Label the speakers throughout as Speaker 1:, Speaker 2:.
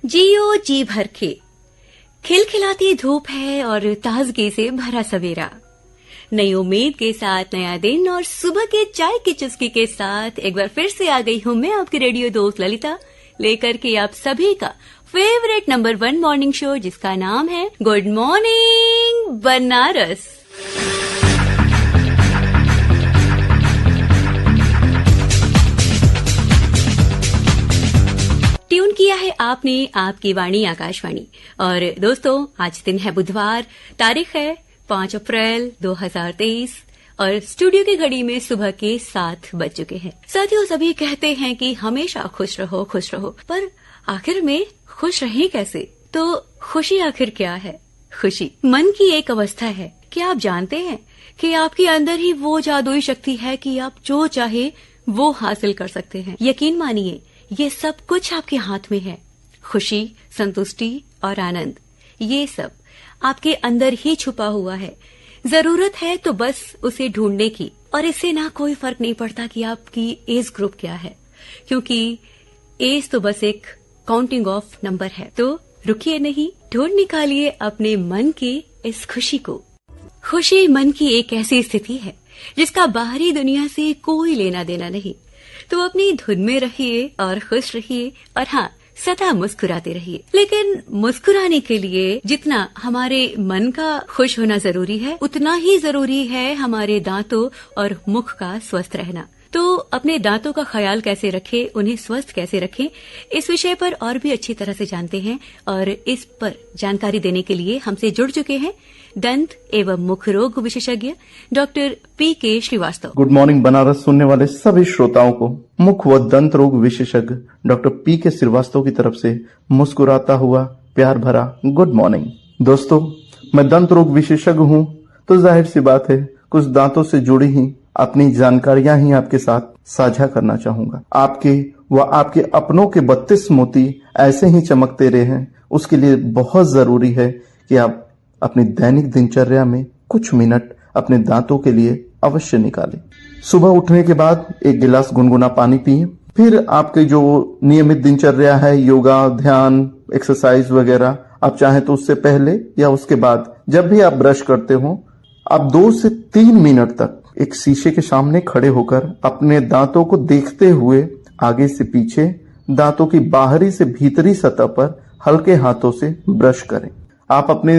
Speaker 1: जियो जी भर के, खिलखिलाती धूप है और ताजगी से भरा सवेरा। नई उम्मीद के साथ नया दिन और सुबह के चाय की चुस्की के साथ एक बार फिर से आ गई हूँ मैं, आपकी रेडियो दोस्त ललिता, लेकर के आप सभी का फेवरेट नंबर 1 मॉर्निंग शो, जिसका नाम है गुड मॉर्निंग बनारस। ट्यून किया है आपने आपकी वाणी आकाशवाणी। और दोस्तों, आज दिन है बुधवार, तारीख है 5 अप्रैल 2023 और स्टूडियो की घड़ी में सुबह के 7 बज चुके हैं। साथियों, सभी कहते हैं कि हमेशा खुश रहो, पर आखिर में खुश रहें कैसे? तो खुशी आखिर क्या है? खुशी मन की एक अवस्था है। क्या आप जानते हैं कि आपके अंदर ही वो जादुई शक्ति है कि आप जो चाहे वो हासिल कर सकते हैं। यकीन मानिए, ये सब कुछ आपके हाथ में है। खुशी, संतुष्टि और आनंद, ये सब आपके अंदर ही छुपा हुआ है। जरूरत है तो बस उसे ढूंढने की। और इससे ना कोई फर्क नहीं पड़ता कि आपकी एज ग्रुप क्या है, क्योंकि एज तो बस एक काउंटिंग ऑफ नंबर है। तो रुकिए नहीं, ढूंढ निकालिए अपने मन की इस खुशी को। खुशी मन की एक ऐसी स्थिति है जिसका बाहरी दुनिया से कोई लेना देना नहीं। तो अपनी धुन में रहिए और खुश रहिए, और हाँ, सदा मुस्कुराते रहिए। लेकिन मुस्कुराने के लिए जितना हमारे मन का खुश होना जरूरी है, उतना ही जरूरी है हमारे दांतों और मुख का स्वस्थ रहना। तो अपने दांतों का ख्याल कैसे रखें, उन्हें स्वस्थ कैसे रखें, इस विषय पर और भी अच्छी तरह से जानते हैं। और इस पर जानकारी देने के लिए हमसे जुड़ चुके हैं दंत एवं मुख रोग विशेषज्ञ doctor P K. Srivastava.
Speaker 2: Good morning Banaras सुनने वाले सभी श्रोताओं को मुख व दंत रोग विशेषज्ञ डॉक्टर पी.के. श्रीवास्तव की तरफ से मुस्कुराता हुआ प्यार भरा गुड मॉर्निंग। दोस्तों, मैं दंत रोग विशेषज्ञ हूँ, तो जाहिर सी बात है कुछ दांतों से जुड़ी ही अपनी जानकारियां ही आपके साथ साझा करना चाहूंगा। आपके व आपके अपनों के 32 मोती ऐसे ही चमकते रहे, उसके लिए बहुत जरूरी है कि आप अपनी दैनिक दिनचर्या में कुछ मिनट अपने दांतों के लिए अवश्य निकालें। सुबह उठने के बाद एक गिलास गुनगुना पानी पिए। फिर आपके जो नियमित दिनचर्या है, योगा, ध्यान, एक्सरसाइज वगैरह, आप चाहें तो उससे पहले या उसके बाद जब भी आप ब्रश करते हो, आप 2 से 3 मिनट तक एक शीशे के सामने खड़े होकर अपने दांतों को देखते हुए आगे से पीछे दांतों की बाहरी से भीतरी सतह पर हल्के हाथों से ब्रश करें। आप अपने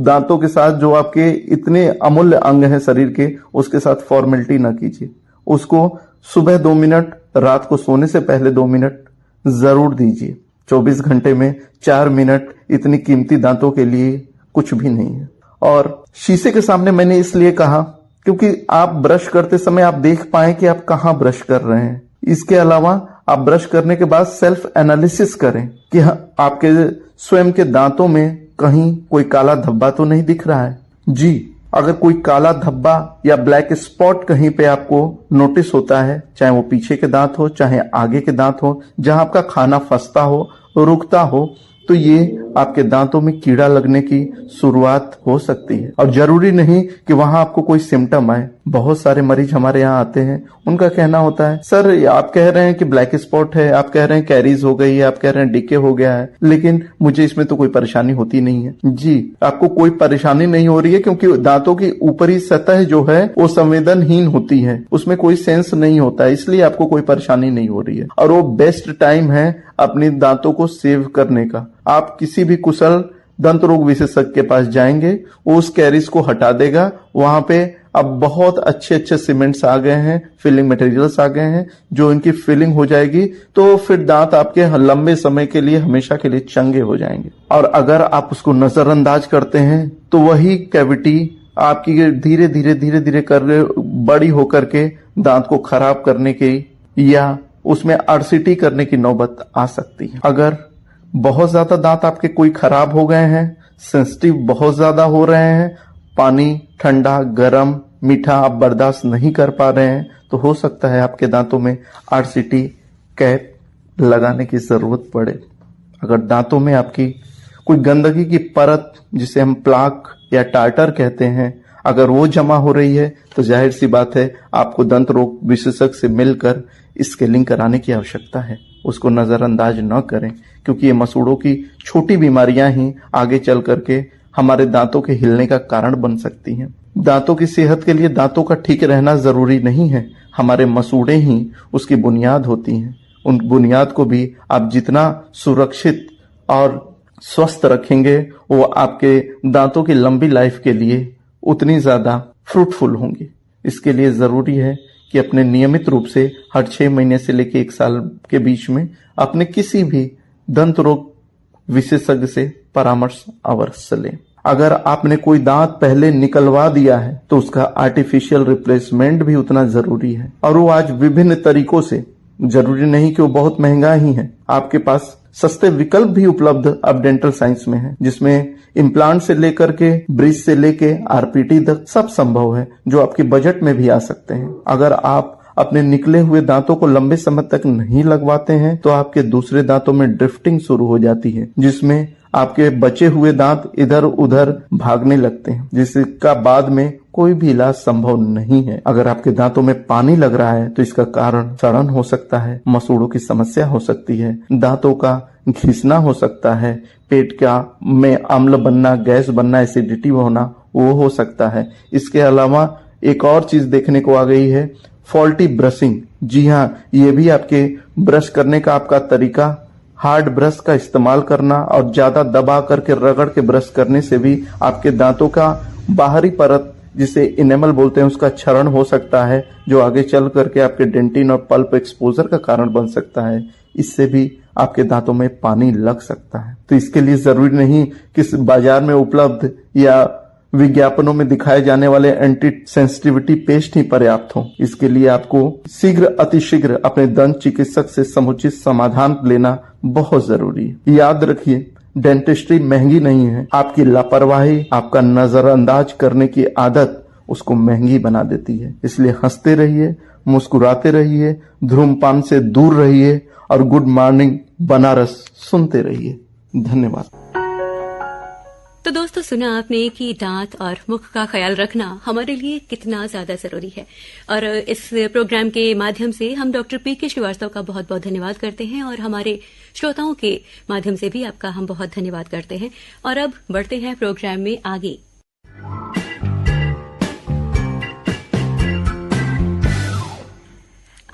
Speaker 2: दांतों के साथ जो आपके इतने अमूल्य अंग हैं शरीर के, उसके साथ फॉर्मेलिटी ना कीजिए। उसको सुबह 2 मिनट, रात को सोने से पहले 2 मिनट जरूर दीजिए। 24 घंटे में 4 मिनट इतनी कीमती दांतों के लिए कुछ भी नहीं है। और शीशे के सामने मैंने इसलिए कहा क्योंकि आप ब्रश करते समय आप देख पाएं कि आप कहाँ ब्रश कर रहे हैं। इसके अलावा आप ब्रश करने के बाद सेल्फ एनालिसिस करें कि आपके स्वयं के दांतों में कहीं कोई काला धब्बा तो नहीं दिख रहा है। जी, अगर कोई काला धब्बा या ब्लैक स्पॉट कहीं पे आपको नोटिस होता है, चाहे वो पीछे के दांत हो चाहे आगे के दांत हो, जहां आपका खाना फंसता हो, रुकता हो, तो ये आपके दांतों में कीड़ा लगने की शुरुआत हो सकती है। और जरूरी नहीं कि वहां आपको कोई सिम्टम आए। बहुत सारे मरीज हमारे यहाँ आते हैं, उनका कहना होता है, सर आप कह रहे हैं कि ब्लैक स्पॉट है, आप कह रहे हैं कैरीज हो गई है, आप कह रहे हैं डीके हो गया है, लेकिन मुझे इसमें तो कोई परेशानी होती नहीं है। जी, आपको कोई परेशानी नहीं हो रही है क्योंकि दांतों की ऊपरी सतह जो है वो संवेदनहीन होती है, उसमें कोई सेंस नहीं होता है, इसलिए आपको कोई परेशानी नहीं हो रही है। और वो बेस्ट टाइम है अपने दांतों को सेव करने का। आप किसी भी कुशल दंत रोग विशेषज्ञ के पास जाएंगे, वो उस कैरीज को हटा देगा। वहां पे अब बहुत अच्छे अच्छे सीमेंट्स आ गए हैं, फिलिंग मटेरियल्स आ गए हैं, जो इनकी फिलिंग हो जाएगी तो फिर दांत आपके लंबे समय के लिए, हमेशा के लिए चंगे हो जाएंगे। और अगर आप उसको नजरअंदाज करते हैं तो वही कैविटी आपकी धीरे धीरे कर बड़ी होकर के दांत को खराब करने की या उसमें आरसीटी करने की नौबत आ सकती है। अगर बहुत ज्यादा दांत आपके कोई खराब हो गए हैं, सेंसिटिव बहुत ज्यादा हो रहे हैं, पानी ठंडा, गरम, मीठा आप बर्दाश्त नहीं कर पा रहे हैं, तो हो सकता है आपके दांतों में आरसीटी कैप लगाने की जरूरत पड़े। अगर दांतों में आपकी कोई गंदगी की परत, जिसे हम प्लाक या टार्टर कहते हैं, अगर वो जमा हो रही है, तो जाहिर सी बात है आपको दंत रोग विशेषज्ञ से मिलकर स्केलिंग कराने की आवश्यकता है। उसको नजरअंदाज न करें, क्योंकि ये मसूड़ों की छोटी बीमारियां ही आगे चल करके हमारे दांतों के हिलने का कारण बन सकती हैं। दांतों की सेहत के लिए दांतों का ठीक रहना जरूरी नहीं है, हमारे मसूड़े ही उसकी बुनियाद होती हैं। उन बुनियाद को भी आप जितना सुरक्षित और स्वस्थ रखेंगे, वो आपके दांतों की लंबी लाइफ के लिए उतनी ज्यादा फ्रूटफुल होंगी। इसके लिए जरूरी है कि अपने नियमित रूप से हर 6 महीने से लेकर 1 साल के बीच में अपने किसी भी दंत रोग विशेषज्ञ से परामर्श अवश्य लें। अगर आपने कोई दांत पहले निकलवा दिया है तो उसका आर्टिफिशियल रिप्लेसमेंट भी उतना जरूरी है, और वो आज विभिन्न तरीकों से, जरूरी नहीं कि वो बहुत महंगा ही है, आपके पास सस्ते विकल्प भी उपलब्ध अब डेंटल साइंस में है, जिसमें इम्प्लांट से लेकर के ब्रिज से लेके आरपीटी तक सब संभव है, जो आपके बजट में भी आ सकते हैं। अगर आप अपने निकले हुए दांतों को लंबे समय तक नहीं लगवाते हैं तो आपके दूसरे दांतों में ड्रिफ्टिंग शुरू हो जाती है, जिसमें आपके बचे हुए दांत इधर उधर भागने लगते हैं, जिसका बाद में कोई भी इलाज संभव नहीं है। अगर आपके दांतों में पानी लग रहा है तो इसका कारण सड़न हो सकता है, मसूड़ों की समस्या हो सकती है, दांतों का घिसना हो सकता है, पेट का में अम्ल बनना, गैस बनना, एसिडिटी होना, वो हो सकता है। इसके अलावा एक और चीज देखने को आ गई है, फॉल्टी ब्रशिंग। जी हाँ, ये भी आपके ब्रश करने का आपका तरीका, हार्ड ब्रश का इस्तेमाल करना और ज्यादा दबा करके रगड़ के ब्रश करने से भी आपके दांतों का बाहरी परत, जिसे इनेमल बोलते हैं, उसका क्षरण हो सकता है, जो आगे चल करके आपके डेंटिन और पल्प एक्सपोजर का कारण बन सकता है। इससे भी आपके दांतों में पानी लग सकता है। तो इसके लिए जरूरी नहीं कि बाजार में उपलब्ध या विज्ञापनों में दिखाए जाने वाले एंटी सेंसिटिविटी पेस्ट ही पर्याप्त हो। इसके लिए आपको अतिशीघ्र अपने दंत चिकित्सक से समुचित समाधान लेना बहुत जरूरी है। याद रखिए, डेंटिस्ट्री महंगी नहीं है, आपकी लापरवाही, आपका नजरअंदाज करने की आदत उसको महंगी बना देती है। इसलिए हंसते रहिए, मुस्कुराते रहिए, धूम्रपान से दूर रहिए और गुड मॉर्निंग बनारस सुनते रहिए। धन्यवाद।
Speaker 1: तो दोस्तों, सुना आपने कि दांत और मुख का ख्याल रखना हमारे लिए कितना ज्यादा जरूरी है, और इस प्रोग्राम के माध्यम से हम डॉक्टर पीके श्रीवास्तव का बहुत बहुत धन्यवाद करते हैं, और हमारे श्रोताओं के माध्यम से भी आपका हम बहुत धन्यवाद करते हैं। और अब बढ़ते हैं प्रोग्राम में आगे।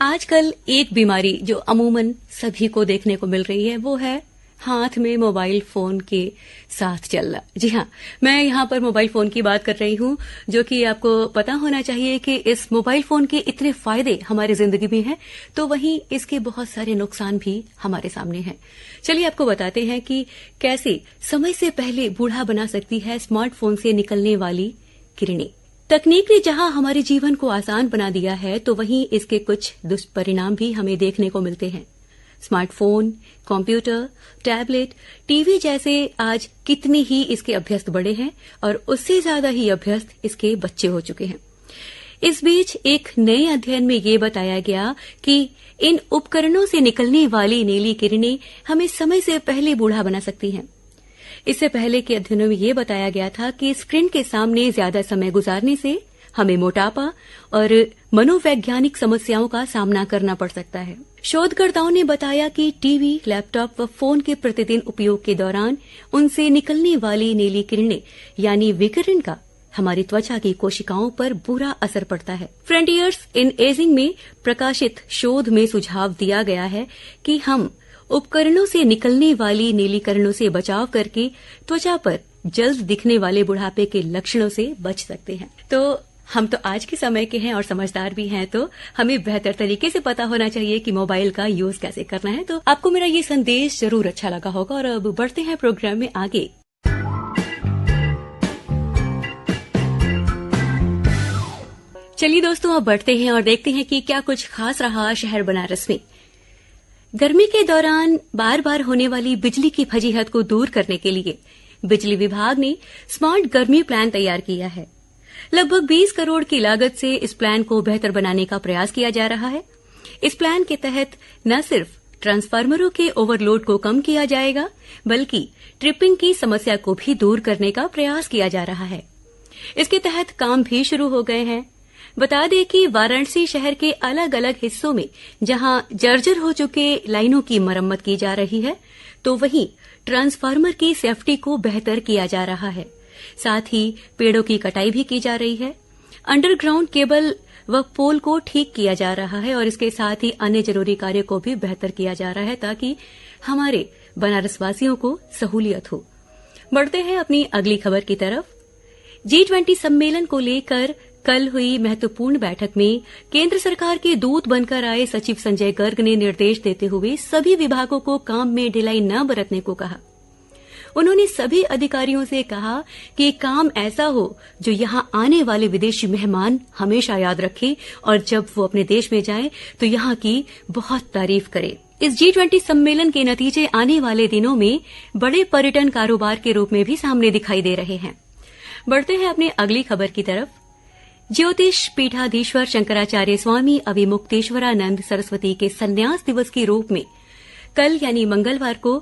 Speaker 1: आजकल एक बीमारी जो अमूमन सभी को देखने को मिल रही है, वो है हाथ में मोबाइल फोन के साथ चलना। जी हाँ, मैं यहाँ पर मोबाइल फोन की बात कर रही हूँ, जो कि आपको पता होना चाहिए कि इस मोबाइल फोन के इतने फायदे हमारी जिंदगी में हैं, तो वहीं इसके बहुत सारे नुकसान भी हमारे सामने हैं। चलिए आपको बताते हैं कि कैसे समय से पहले बूढ़ा बना सकती है स्मार्टफोन से निकलने वाली किरणें। तकनीक ने जहां हमारे जीवन को आसान बना दिया है, तो वहीं इसके कुछ दुष्परिणाम भी हमें देखने को मिलते हैं। स्मार्टफोन, कंप्यूटर, टैबलेट, टीवी जैसे आज कितने ही इसके अभ्यस्त बड़े हैं, और उससे ज्यादा ही अभ्यस्त इसके बच्चे हो चुके हैं। इस बीच एक नए अध्ययन में ये बताया गया कि इन उपकरणों से निकलने वाली नीली किरणें हमें समय से पहले बूढ़ा बना सकती हैं। इससे पहले के अध्ययनों में ये बताया गया था कि स्क्रीन के सामने ज्यादा समय गुजारने से हमें मोटापा और मनोवैज्ञानिक समस्याओं का सामना करना पड़ सकता है। शोधकर्ताओं ने बताया कि टीवी, लैपटॉप व फोन के प्रतिदिन उपयोग के दौरान उनसे निकलने वाली नीली किरणें यानी विकिरण का हमारी त्वचा की कोशिकाओं पर बुरा असर पड़ता है। फ्रंटियर्स इन एजिंग में प्रकाशित शोध में सुझाव दिया गया है कि हम उपकरणों से निकलने वाली नीली किरणों से बचाव करके त्वचा पर जल्द दिखने वाले बुढ़ापे के लक्षणों से बच सकते हैं। तो हम तो आज के समय के हैं और समझदार भी हैं, तो हमें बेहतर तरीके से पता होना चाहिए कि मोबाइल का यूज कैसे करना है। तो आपको मेरा ये संदेश जरूर अच्छा लगा होगा, और अब बढ़ते हैं प्रोग्राम में आगे। चलिए दोस्तों, अब बढ़ते हैं और देखते हैं कि क्या कुछ खास रहा शहर बनारस में। गर्मी के दौरान बार बार होने वाली बिजली की फजीहत को दूर करने के लिए बिजली विभाग ने स्मार्ट गर्मी प्लान तैयार किया है। लगभग 20 करोड़ की लागत से इस प्लान को बेहतर बनाने का प्रयास किया जा रहा है। इस प्लान के तहत न सिर्फ ट्रांसफार्मरों के ओवरलोड को कम किया जाएगा, बल्कि ट्रिपिंग की समस्या को भी दूर करने का प्रयास किया जा रहा है। इसके तहत काम भी शुरू हो गए हैं। बता दें कि वाराणसी शहर के अलग अलग हिस्सों में जहां जर्जर हो चुके लाइनों की मरम्मत की जा रही है, तो वहीं ट्रांसफार्मर की सेफ्टी को बेहतर किया जा रहा है। साथ ही पेड़ों की कटाई भी की जा रही है। अंडरग्राउंड केबल व पोल को ठीक किया जा रहा है और इसके साथ ही अन्य जरूरी कार्य को भी बेहतर किया जा रहा है ताकि हमारे बनारस वासियों को सहूलियत हो। बढ़ते हैं अपनी अगली खबर की तरफ। G20 सम्मेलन को लेकर कल हुई महत्वपूर्ण बैठक में केंद्र सरकार के दूत बनकर आए सचिव संजय गर्ग ने निर्देश देते हुए सभी विभागों को काम में ढिलाई न बरतने को कहा। उन्होंने सभी अधिकारियों से कहा कि काम ऐसा हो जो यहां आने वाले विदेशी मेहमान हमेशा याद रखें और जब वो अपने देश में जाएं तो यहां की बहुत तारीफ करें। इस G20 सम्मेलन के नतीजे आने वाले दिनों में बड़े पर्यटन कारोबार के रूप में भी सामने दिखाई दे रहे हैं। बढ़ते हैं अपनी अगली खबर की तरफ। ज्योतिष पीठाधीश्वर शंकराचार्य स्वामी अविमुक्तेश्वरानंद सरस्वती के संन्यास दिवस के रूप में कल यानी मंगलवार को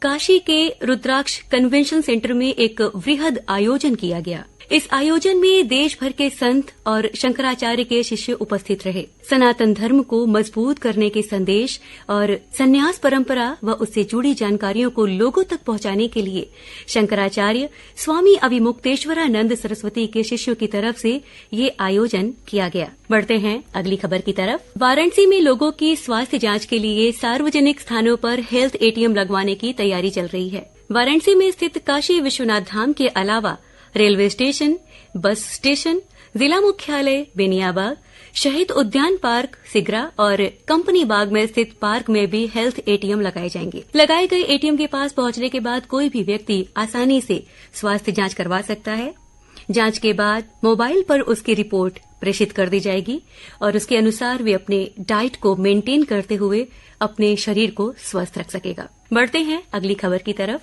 Speaker 1: काशी के रुद्राक्ष कन्वेंशन सेंटर में एक वृहद आयोजन किया गया। इस आयोजन में देश भर के संत और शंकराचार्य के शिष्य उपस्थित रहे। सनातन धर्म को मजबूत करने के संदेश और संन्यास परंपरा व उससे जुड़ी जानकारियों को लोगों तक पहुंचाने के लिए शंकराचार्य स्वामी अविमुक्तेश्वरानंद सरस्वती के शिष्यों की तरफ से ये आयोजन किया गया। बढ़ते हैं अगली खबर की तरफ। वाराणसी में लोगों की स्वास्थ्य जांच के लिए सार्वजनिक स्थानों पर हेल्थ एटीएम लगवाने की तैयारी चल रही है। वाराणसी में स्थित काशी विश्वनाथ धाम के अलावा रेलवे स्टेशन, बस स्टेशन, जिला मुख्यालय बेनियाबाग, शहीद उद्यान पार्क सिगरा और कंपनी बाग में स्थित पार्क में भी हेल्थ एटीएम लगाए जाएंगे। लगाए गए एटीएम के पास पहुंचने के बाद कोई भी व्यक्ति आसानी से स्वास्थ्य जांच करवा सकता है। जांच के बाद मोबाइल पर उसकी रिपोर्ट प्रेषित कर दी जाएगी और उसके अनुसार वे अपने डाइट को मेंटेन करते हुए अपने शरीर को स्वस्थ रख सकेगा। बढ़ते हैं अगली खबर की तरफ।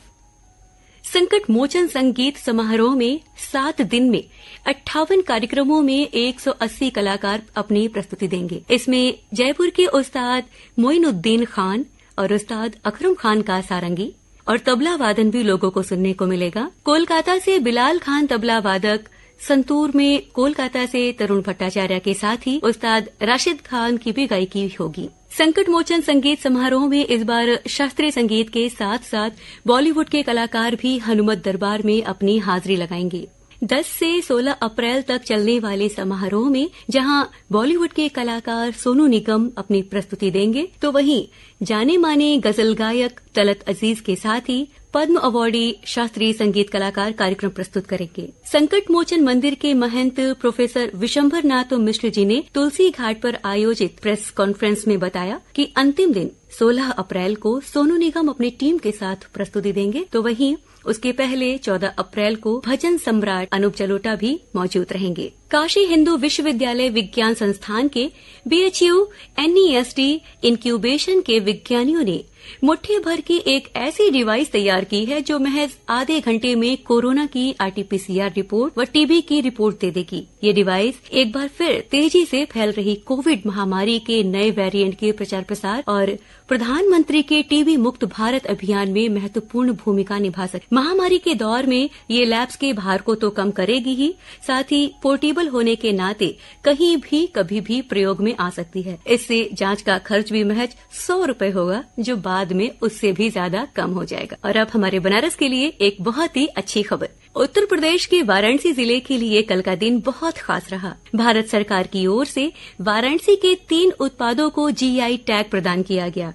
Speaker 1: संकट मोचन संगीत समारोह में 7 दिन में 58 कार्यक्रमों में 180 कलाकार अपनी प्रस्तुति देंगे। इसमें जयपुर के उस्ताद मोइनुद्दीन खान और उस्ताद अकरम खान का सारंगी और तबला वादन भी लोगों को सुनने को मिलेगा। कोलकाता से बिलाल खान तबला वादक, संतूर में कोलकाता से तरुण भट्टाचार्य के साथ ही उस्ताद राशिद खान की भी गायकी होगी। संकट मोचन संगीत समारोह में इस बार शास्त्रीय संगीत के साथ साथ बॉलीवुड के कलाकार भी हनुमत दरबार में अपनी हाजिरी लगाएंगे। 10 से 16 अप्रैल तक चलने वाले समारोह में जहां बॉलीवुड के कलाकार सोनू निगम अपनी प्रस्तुति देंगे, तो वहीं जाने माने गजल गायक तलत अजीज के साथ ही पद्म अवार्डी शास्त्रीय संगीत कलाकार कार्यक्रम प्रस्तुत करेंगे। संकट मोचन मंदिर के महंत प्रोफेसर विशंभर नाथ मिश्र जी ने तुलसी घाट पर आयोजित प्रेस कॉन्फ्रेंस में बताया कि अंतिम दिन 16 अप्रैल को सोनू निगम अपनी टीम के साथ प्रस्तुति देंगे, तो वहीं उसके पहले 14 अप्रैल को भजन सम्राट अनूप जलोटा भी मौजूद रहेंगे। काशी हिंदू विश्वविद्यालय विज्ञान संस्थान के BHU NEST इंक्यूबेशन के विज्ञानियों ने मुट्ठी भर की एक ऐसी डिवाइस तैयार की है जो महज आधे घंटे में कोरोना की RT-PCR रिपोर्ट व टीबी की रिपोर्ट दे देगी। ये डिवाइस एक बार फिर तेजी से फैल रही कोविड महामारी के नए वेरिएंट के प्रचार प्रसार और प्रधानमंत्री के टीबी मुक्त भारत अभियान में महत्वपूर्ण भूमिका निभा सकती। महामारी के दौर में ये लैब्स के भार को तो कम करेगी ही, साथ ही पोर्टेबल होने के नाते कहीं भी कभी भी प्रयोग में आ सकती है। इससे जांच का खर्च भी महज 100 रुपए होगा, जो बाद में उससे भी ज्यादा कम हो जाएगा। और अब हमारे बनारस के लिए एक बहुत ही अच्छी खबर। उत्तर प्रदेश के वाराणसी जिले के लिए कल का दिन बहुत खास रहा। भारत सरकार की ओर से वाराणसी के 3 उत्पादों को GI टैग प्रदान किया गया,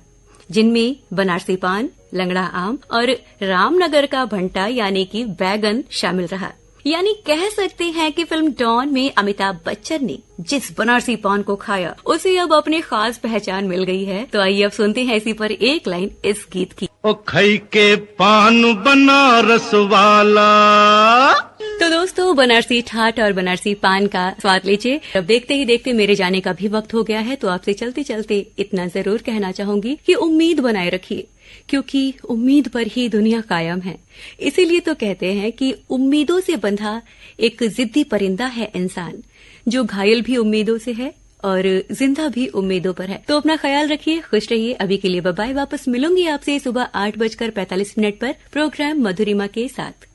Speaker 1: जिनमें बनारसी पान, लंगड़ा आम और रामनगर का भंटा यानी कि बैगन शामिल रहा। यानी कह सकते हैं कि फिल्म डॉन में अमिताभ बच्चन ने जिस बनारसी पान को खाया उसे अब अपनी खास पहचान मिल गई है। तो आइए अब सुनते हैं इसी पर एक लाइन इस गीत की।
Speaker 3: ओ खई के पान बनारस वाला।
Speaker 1: तो दोस्तों, बनारसी ठाट और बनारसी पान का स्वाद लीजिए। अब देखते ही देखते मेरे जाने का भी वक्त हो गया है, तो आपसे चलते चलते इतना जरूर कहना चाहूंगी कि उम्मीद बनाए रखिए, क्योंकि उम्मीद पर ही दुनिया कायम है। इसीलिए तो कहते हैं कि उम्मीदों से बंधा एक जिद्दी परिंदा है इंसान, जो घायल भी उम्मीदों से है और जिंदा भी उम्मीदों पर है। तो अपना ख्याल रखिए, खुश रहिए। अभी के लिए बाय बाय। वापस मिलूंगी आपसे सुबह 8:45 पर प्रोग्राम मधुरिमा के साथ।